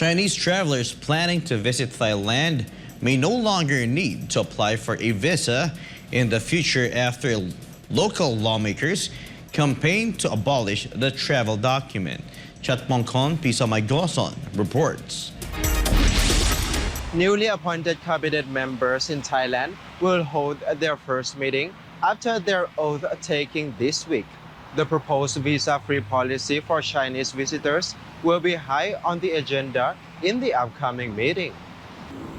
Chinese travelers planning to visit Thailand may no longer need to apply for a visa in the future after local lawmakers campaign to abolish the travel document. Chatmongkol Pissamaigosol reports. Newly appointed cabinet members in Thailand will hold their first meeting after their oath taking this week. The proposed visa-free policy for Chinese visitors will be high on the agenda in the upcoming meeting.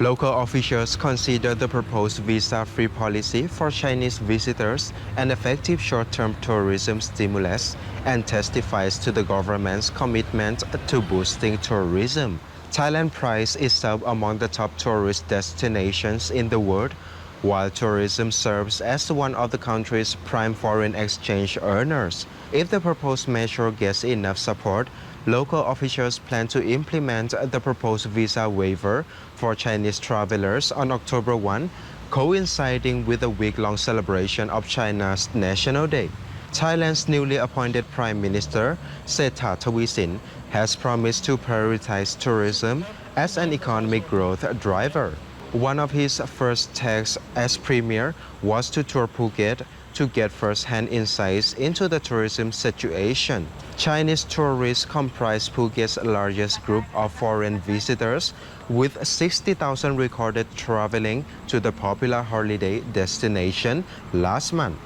Local officials consider the proposed visa-free policy for Chinese visitors an effective short-term tourism stimulus and testifies to the government's commitment to boosting tourism. Thailand prides itself among the top tourist destinations in the world, while tourism serves as one of the country's prime foreign exchange earners. If the proposed measure gets enough support, local officials plan to implement the proposed visa waiver for Chinese travelers on October 1, coinciding with a week-long celebration of China's National Day. Thailand's newly appointed Prime Minister, Sethar Thavisin, has promised to prioritize tourism as an economic growth driver. One of his first tasks as premier was to tour Phuket to get first-hand insights into the tourism situation. Chinese tourists comprise Phuket's largest group of foreign visitors, with 60,000 recorded traveling to the popular holiday destination last month.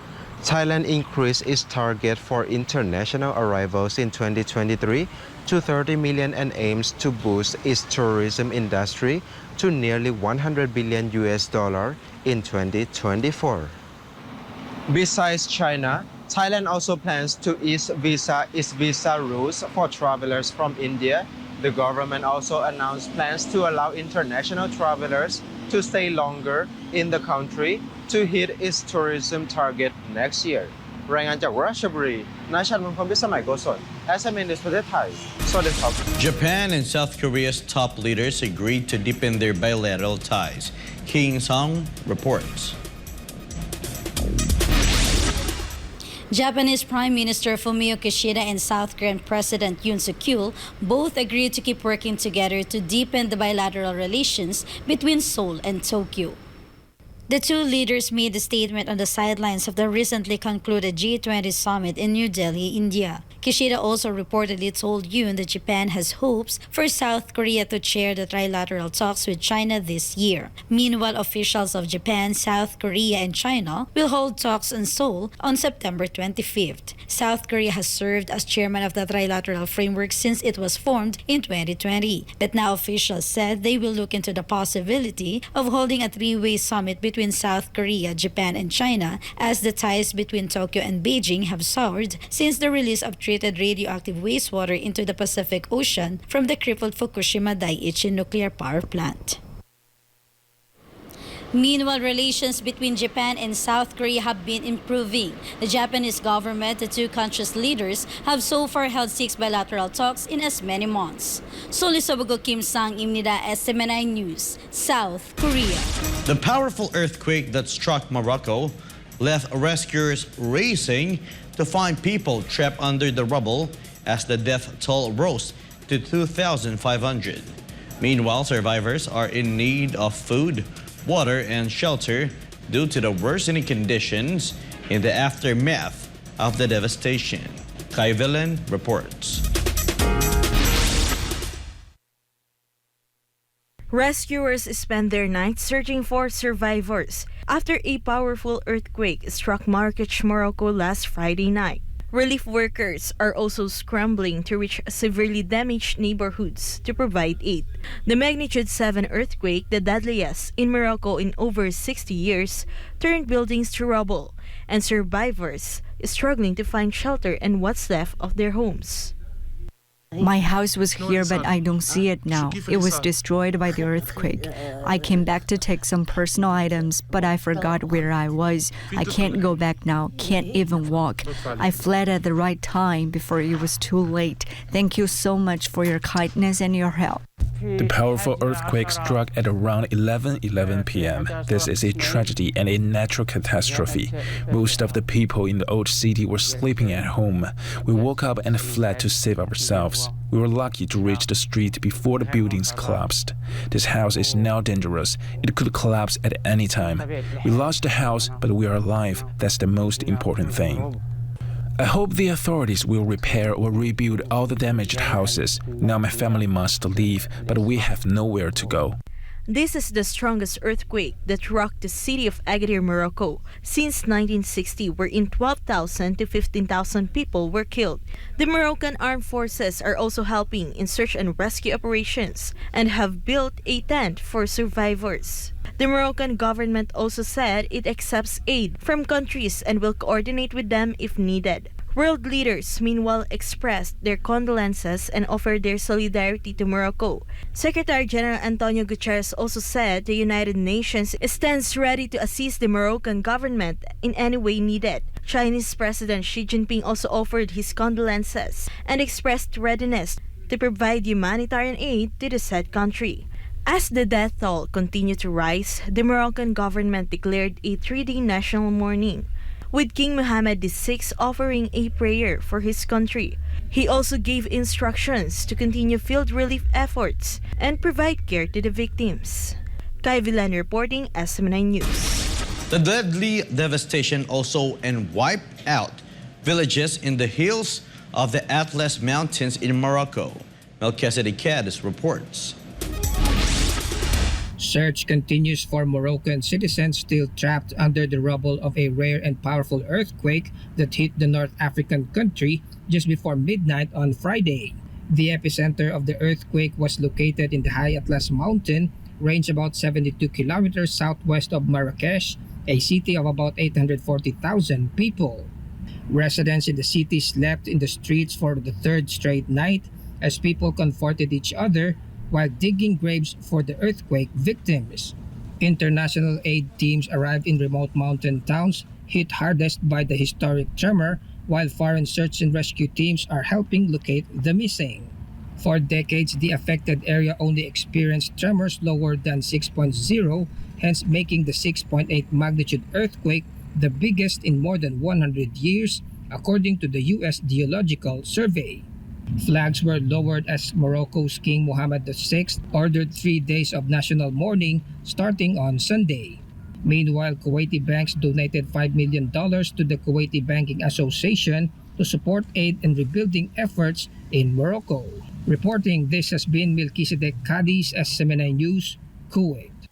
Thailand increased its target for international arrivals in 2023 to 30 million and aims to boost its tourism industry to nearly $100 billion in 2024. Besides China, Thailand also plans to ease its visa rules for travelers from India. The government also announced plans to allow international travelers to stay longer in the country to hit its tourism target next year. รายงานจากราชบุรี นายชัดมงคล พิสมัยโกศล SMN News ประเทศไทย สวัสดีครับ Japan and South Korea's top leaders agreed to deepen their bilateral ties. King Song reports. Japanese Prime Minister Fumio Kishida and South Korean President Yoon Suk-yeol both agreed to keep working together to deepen the bilateral relations between Seoul and Tokyo. The two leaders made the statement on the sidelines of the recently concluded G20 summit in New Delhi, India. Kishida also reportedly told Yoon that Japan has hopes for South Korea to chair the trilateral talks with China this year. Meanwhile, officials of Japan, South Korea, and China will hold talks in Seoul on September 25th. South Korea has served as chairman of the trilateral framework since it was formed in 2020. But now officials said they will look into the possibility of holding a three-way summit between South Korea, Japan, and China, as the ties between Tokyo and Beijing have soured since the release of treated radioactive wastewater into the Pacific Ocean from the crippled Fukushima Daiichi nuclear power plant. Meanwhile, relations between Japan and South Korea have been improving. The Japanese government, the two countries' leaders, have so far held 6 bilateral talks in as many months. Solisobugo Kim Sang-imnida, SMNI News, South Korea. The powerful earthquake that struck Morocco left rescuers racing to find people trapped under the rubble as the death toll rose to 2,500. Meanwhile, survivors are in need of food, water, and shelter due to the worsening conditions in the aftermath of the devastation. Kai Villan reports. Rescuers spent their night searching for survivors after a powerful earthquake struck Marrakech, Morocco last Friday night. Relief workers are also scrambling to reach severely damaged neighborhoods to provide aid. The magnitude 7 earthquake, the deadliest in Morocco in over 60 years, turned buildings to rubble, and survivors struggling to find shelter and what's left of their homes. My house was here, but I don't see it now. It was destroyed by the earthquake. I came back to take some personal items, but I forgot where I was. I can't go back now, can't even walk. I fled at the right time before it was too late. Thank you so much for your kindness and your help. The powerful earthquake struck at around 11:11 p.m. This is a tragedy and a natural catastrophe. Most of the people in the old city were sleeping at home. We woke up and fled to save ourselves. We were lucky to reach the street before the buildings collapsed. This house is now dangerous. It could collapse at any time. We lost the house, but we are alive. That's the most important thing. I hope the authorities will repair or rebuild all the damaged houses. Now my family must leave, but we have nowhere to go. This is the strongest earthquake that rocked the city of Agadir, Morocco since 1960, wherein 12,000 to 15,000 people were killed. The Moroccan armed forces are also helping in search and rescue operations and have built a tent for survivors. The Moroccan government also said it accepts aid from countries and will coordinate with them if needed. World leaders, meanwhile, expressed their condolences and offered their solidarity to Morocco. Secretary General Antonio Guterres also said the United Nations stands ready to assist the Moroccan government in any way needed. Chinese President Xi Jinping also offered his condolences and expressed readiness to provide humanitarian aid to the said country. As the death toll continued to rise, the Moroccan government declared a 3-day national mourning, with King Mohammed VI offering a prayer for his country. He also gave instructions to continue field relief efforts and provide care to the victims. Kai Villan reporting, SM9 News. The deadly devastation also wiped out villages in the hills of the Atlas Mountains in Morocco. Melchizedek Cadiz reports. Search continues for Moroccan citizens still trapped under the rubble of a rare and powerful earthquake that hit the North African country just before midnight on Friday. The epicenter of the earthquake was located in the high Atlas Mountain range about 72 kilometers southwest of Marrakesh, a city of about 840,000 people. Residents in the city slept in the streets for the third straight night as people comforted each other while digging graves for the earthquake victims. International aid teams arrived in remote mountain towns hit hardest by the historic tremor, while foreign search and rescue teams are helping locate the missing. For decades, the affected area only experienced tremors lower than 6.0, hence making the 6.8 magnitude earthquake the biggest in more than 100 years, according to the U.S. Geological Survey. Flags were lowered as Morocco's King Mohammed VI ordered 3 days of national mourning starting on Sunday. Meanwhile, Kuwaiti banks donated $5 million to the Kuwaiti Banking Association to support aid and rebuilding efforts in Morocco. Reporting, this has been Melchizedek Cadiz, SM9 News, Kuwait.